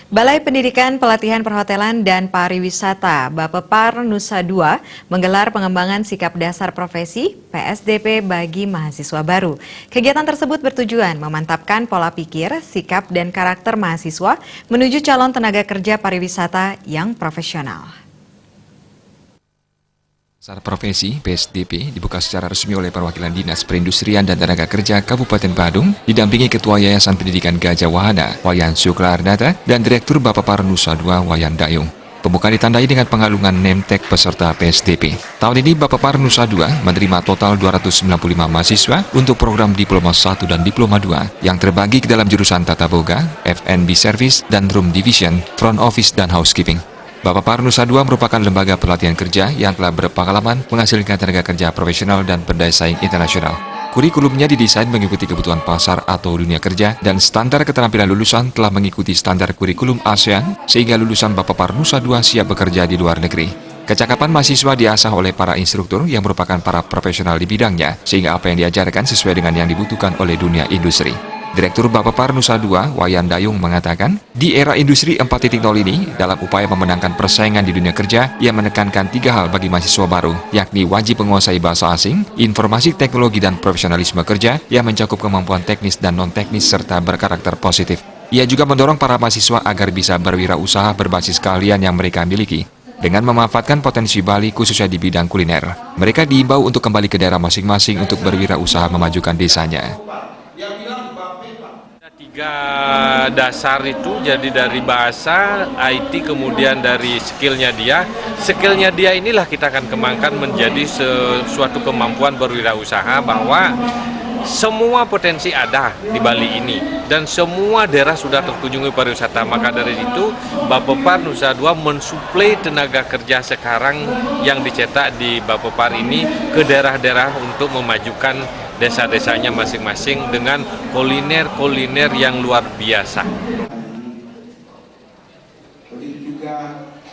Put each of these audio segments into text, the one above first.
Balai Pendidikan Pelatihan Perhotelan dan Pariwisata Bapepar Nusa Dua menggelar pengembangan sikap dasar profesi PSDP bagi mahasiswa baru. Kegiatan tersebut bertujuan memantapkan pola pikir, sikap, dan karakter mahasiswa menuju calon tenaga kerja pariwisata yang profesional. Dasar profesi PSDP dibuka secara resmi oleh perwakilan Dinas Perindustrian dan Tenaga Kerja Kabupaten Badung, didampingi Ketua Yayasan Pendidikan Gajah Wahana, Wayan Suklarnata, dan Direktur Bapepar Nusa Dua, Wayan Dayung. Pembukaan ditandai dengan pengalungan name tag peserta PSDP. Tahun ini Bapepar Nusa Dua menerima total 295 mahasiswa untuk program Diploma 1 dan Diploma 2 yang terbagi ke dalam jurusan Tata Boga, F&B Service, dan Room Division, Front Office, dan Housekeeping. Bapepar Nusa Dua merupakan lembaga pelatihan kerja yang telah berpengalaman menghasilkan tenaga kerja profesional dan berdaya saing internasional. Kurikulumnya didesain mengikuti kebutuhan pasar atau dunia kerja, dan standar keterampilan lulusan telah mengikuti standar kurikulum ASEAN, sehingga lulusan Bapepar Nusa Dua siap bekerja di luar negeri. Kecakapan mahasiswa diasah oleh para instruktur yang merupakan para profesional di bidangnya, sehingga apa yang diajarkan sesuai dengan yang dibutuhkan oleh dunia industri. Direktur Bapepar Nusa Dua, Wayan Dayung, mengatakan, di era industri 4.0 ini, dalam upaya memenangkan persaingan di dunia kerja, ia menekankan 3 hal bagi mahasiswa baru, yakni wajib menguasai bahasa asing, informasi teknologi dan profesionalisme kerja, yang mencakup kemampuan teknis dan non-teknis serta berkarakter positif. Ia juga mendorong para mahasiswa agar bisa berwirausaha berbasis keahlian yang mereka miliki, dengan memanfaatkan potensi Bali khususnya di bidang kuliner. Mereka diimbau untuk kembali ke daerah masing-masing untuk berwirausaha memajukan desanya. 3 dasar itu jadi dari bahasa, IT, kemudian dari skillnya dia. Skillnya dia inilah kita akan kembangkan menjadi suatu kemampuan berwirausaha, bahwa semua potensi ada di Bali ini dan semua daerah sudah terkunjungi pariwisata. Maka dari itu Bapepar Nusa Dua mensuplai tenaga kerja sekarang yang dicetak di Bapepar ini ke daerah-daerah untuk memajukan desa-desanya masing-masing dengan kuliner-kuliner yang luar biasa.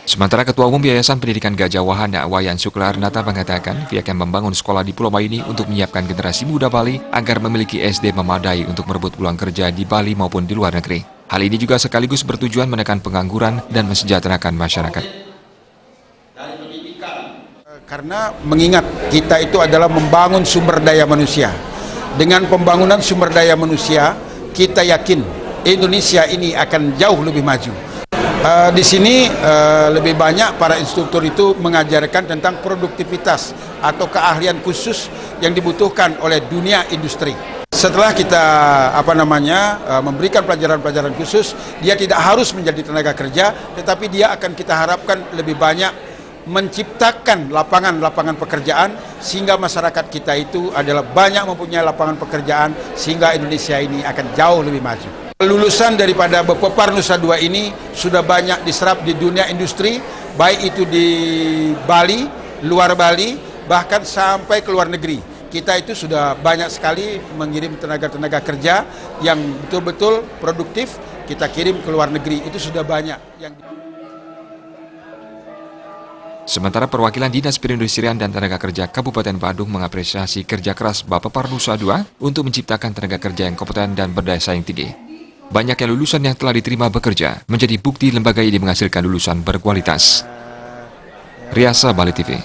Sementara Ketua Umum Yayasan Pendidikan Gajah Wahana, Wayan Suklarnata, mengatakan pihaknya membangun sekolah diploma ini untuk menyiapkan generasi muda Bali agar memiliki SD memadai untuk merebut peluang kerja di Bali maupun di luar negeri. Hal ini juga sekaligus bertujuan menekan pengangguran dan mesejahterakan masyarakat. Karena mengingat kita itu adalah membangun sumber daya manusia. Dengan pembangunan sumber daya manusia, kita yakin Indonesia ini akan jauh lebih maju. Di sini lebih banyak para instruktur itu mengajarkan tentang produktivitas atau keahlian khusus yang dibutuhkan oleh dunia industri. Setelah kita memberikan pelajaran-pelajaran khusus, dia tidak harus menjadi tenaga kerja, tetapi dia akan kita harapkan lebih banyak menciptakan lapangan-lapangan pekerjaan, sehingga masyarakat kita itu adalah banyak mempunyai lapangan pekerjaan, sehingga Indonesia ini akan jauh lebih maju. Lulusan daripada Bapepar Nusa Dua ini sudah banyak diserap di dunia industri, baik itu di Bali, luar Bali, bahkan sampai ke luar negeri. Kita itu sudah banyak sekali mengirim tenaga-tenaga kerja yang betul-betul produktif, kita kirim ke luar negeri, itu sudah banyak yang... Sementara perwakilan Dinas Perindustrian dan Tenaga Kerja Kabupaten Badung mengapresiasi kerja keras Bapepar Nusa Dua untuk menciptakan tenaga kerja yang kompeten dan berdaya saing tinggi. Banyaknya lulusan yang telah diterima bekerja menjadi bukti lembaga ini menghasilkan lulusan berkualitas. Riasa Bali TV.